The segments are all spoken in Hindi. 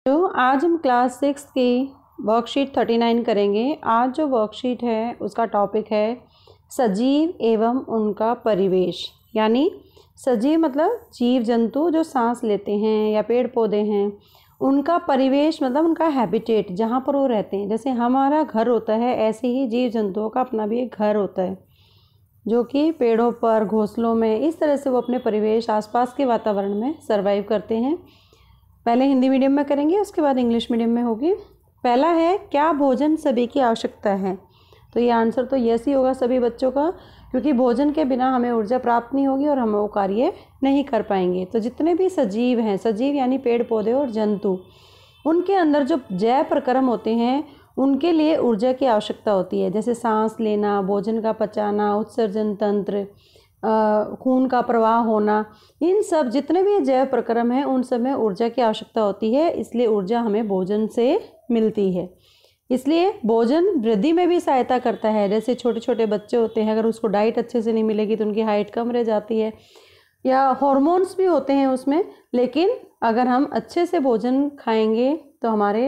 तो आज हम क्लास 6 की वर्कशीट 39 करेंगे। आज जो वर्कशीट है उसका टॉपिक है सजीव एवं उनका परिवेश। यानी सजीव मतलब जीव जंतु जो सांस लेते हैं या पेड़ पौधे हैं, उनका परिवेश मतलब उनका हैबिटेट, जहाँ पर वो रहते हैं। जैसे हमारा घर होता है, ऐसे ही जीव जंतुओं का अपना भी एक घर होता है, जो कि पेड़ों पर, घोंसलों में, इस तरह से वो अपने परिवेश, आसपास के वातावरण में सर्वाइव करते हैं। पहले हिंदी मीडियम में करेंगे, उसके बाद इंग्लिश मीडियम में होगी। पहला है, क्या भोजन सभी की आवश्यकता है? तो ये आंसर तो यस ही होगा सभी बच्चों का, क्योंकि भोजन के बिना हमें ऊर्जा प्राप्त नहीं होगी और हम वो कार्य नहीं कर पाएंगे। तो जितने भी सजीव हैं, सजीव यानी पेड़ पौधे और जंतु, उनके अंदर जो जैव प्रक्रम होते हैं उनके लिए ऊर्जा की आवश्यकता होती है। जैसे सांस लेना, भोजन का पचाना, उत्सर्जन तंत्र, खून का प्रवाह होना, इन सब जितने भी जैव प्रक्रम हैं उन सब में ऊर्जा की आवश्यकता होती है। इसलिए ऊर्जा हमें भोजन से मिलती है। इसलिए भोजन वृद्धि में भी सहायता करता है। जैसे छोटे छोटे बच्चे होते हैं, अगर उसको डाइट अच्छे से नहीं मिलेगी तो उनकी हाइट कम रह जाती है, या हॉर्मोन्स भी होते हैं उसमें। लेकिन अगर हम अच्छे से भोजन खाएंगे तो हमारे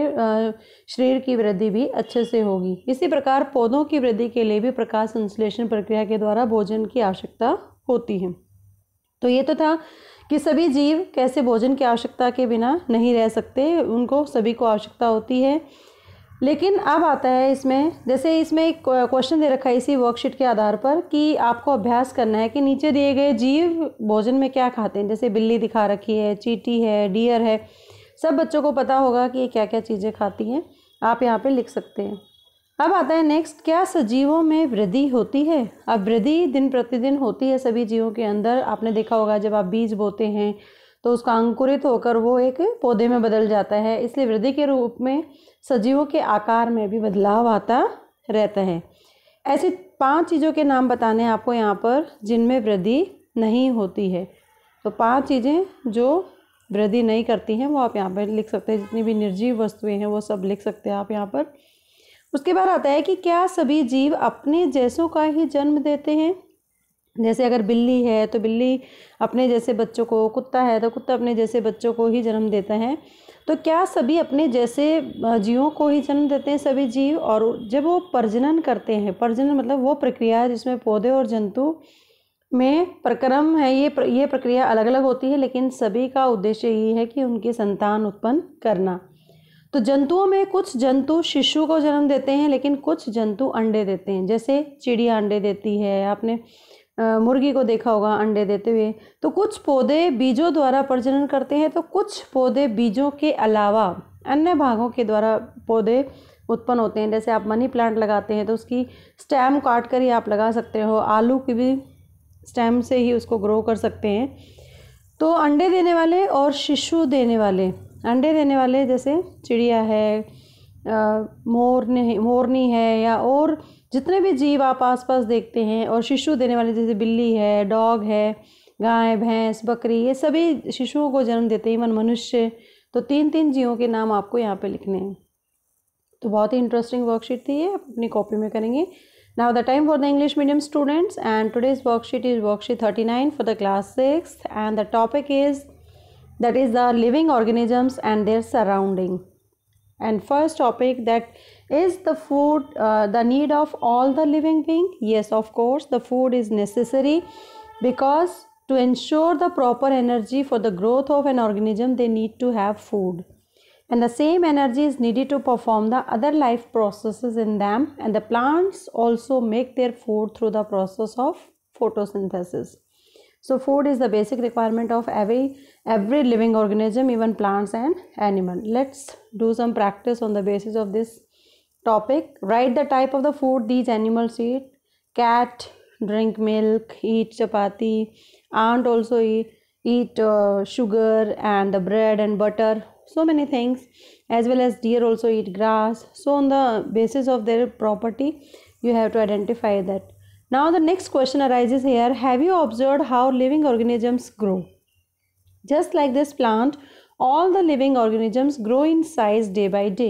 शरीर की वृद्धि भी अच्छे से होगी। इसी प्रकार पौधों की वृद्धि के लिए भी प्रकाश संश्लेषण प्रक्रिया के द्वारा भोजन की आवश्यकता होती है। तो ये तो था कि सभी जीव कैसे भोजन की आवश्यकता के बिना नहीं रह सकते, उनको सभी को आवश्यकता होती है। लेकिन अब आता है इसमें, जैसे इसमें एक क्वेश्चन दे रखा है इसी वर्कशीट के आधार पर कि आपको अभ्यास करना है कि नीचे दिए गए जीव भोजन में क्या खाते हैं। जैसे बिल्ली दिखा रखी है, चींटी है, डियर है, सब बच्चों को पता होगा कि ये क्या क्या चीज़ें खाती हैं। आप यहाँ पे लिख सकते हैं। अब आता है नेक्स्ट, क्या सजीवों में वृद्धि होती है? अब वृद्धि दिन प्रतिदिन होती है सभी जीवों के अंदर। आपने देखा होगा जब आप बीज बोते हैं तो उसका अंकुरित होकर वो एक पौधे में बदल जाता है। इसलिए वृद्धि के रूप में सजीवों के आकार में भी बदलाव आता रहता है। ऐसी 5 चीज़ों के नाम बताने हैं आपको यहाँ पर जिनमें वृद्धि नहीं होती है। तो 5 चीज़ें जो वृद्धि नहीं करती हैं वो आप यहाँ पर लिख सकते हैं। जितनी भी निर्जीव वस्तुएं हैं वो सब लिख सकते हैं आप यहाँ पर। उसके बाद आता है कि क्या सभी जीव अपने जैसों का ही जन्म देते हैं? जैसे अगर बिल्ली है तो बिल्ली अपने जैसे बच्चों को, कुत्ता है तो कुत्ता अपने जैसे बच्चों को ही जन्म देता है। तो क्या सभी अपने जैसे जीवों को ही जन्म देते हैं सभी जीव? और जब वो प्रजनन करते हैं, प्रजनन मतलब वो प्रक्रिया जिसमें पौधे और जंतु में प्रक्रम है, ये प्रक्रिया अलग अलग होती है, लेकिन सभी का उद्देश्य यही है कि उनकी संतान उत्पन्न करना। तो जंतुओं में कुछ जंतु शिशु को जन्म देते हैं, लेकिन कुछ जंतु अंडे देते हैं। जैसे चिड़िया अंडे देती है, आपने मुर्गी को देखा होगा अंडे देते हुए। तो कुछ पौधे बीजों द्वारा प्रजनन करते हैं, तो कुछ पौधे बीजों के अलावा अन्य भागों के द्वारा पौधे उत्पन्न होते हैं। जैसे आप मनी प्लांट लगाते हैं तो उसकी स्टेम काट कर ही आप लगा सकते हो। आलू की भी स्टेम से ही उसको ग्रो कर सकते हैं। तो अंडे देने वाले और शिशु देने वाले, अंडे देने वाले जैसे चिड़िया है, मोरनी है, या और जितने भी जीव आप आसपास देखते हैं, और शिशु देने वाले जैसे बिल्ली है, डॉग है, गाय, भैंस, बकरी, ये सभी शिशुओं को जन्म देते हैं, इवन मनुष्य। तो 3-3 जीवों के नाम आपको यहाँ पे लिखने हैं। तो बहुत ही इंटरेस्टिंग वर्कशीट थी ये, आप अपनी कॉपी में करेंगे। Now the time for the English medium students, and today's worksheet is worksheet 39 for the class 6, and the topic is that is the living organisms and their surrounding. And first topic, that is the food, the need of all the living being. Yes, of course the food is necessary, because to ensure the proper energy for the growth of an organism they need to have food, and the same energy is needed to perform the other life processes in them, and the plants also make their food through the process of photosynthesis. So food is the basic requirement of every living organism, even plants and animal. Let's do some practice on the basis of this topic. Write the type of the food these animals eat. Cat drink milk, eat chapati. Ant also eat sugar and the bread and butter. So many things. As well as deer also eat grass. So on the basis of their property, you have to identify that. Now the next question arises here, have you observed how living organisms grow? Just like this plant, all the living organisms grow in size day by day.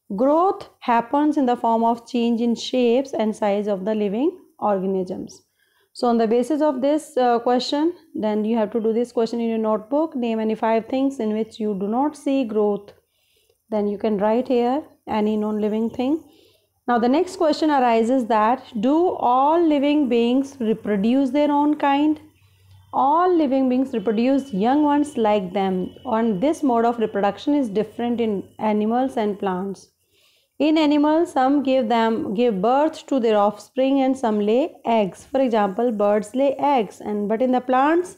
Growth happens in the form of change in shapes and size of the living organisms. So on the basis of this question, then you have to do this question in your notebook. Name any 5 things in which you do not see growth then you can write here any non-living thing. Now the next question arises that do all living beings reproduce their own kind? All living beings reproduce young ones like them, and this mode of reproduction is different in animals and plants. In animals, some give birth to their offspring and some lay eggs. For example, birds lay eggs, but in the plants,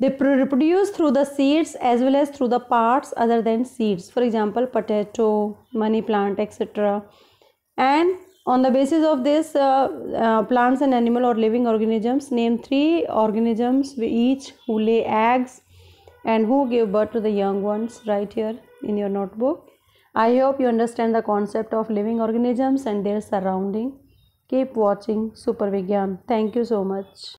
they reproduce through the seeds as well as through the parts other than seeds. For example, potato, money plant, etc. And on the basis of this, plants and animal or living organisms, name 3 organisms each who lay eggs and who give birth to the young ones. Right here in your notebook. I hope you understand the concept of living organisms and their surrounding. Keep watching Super Vigyan. Thank you so much.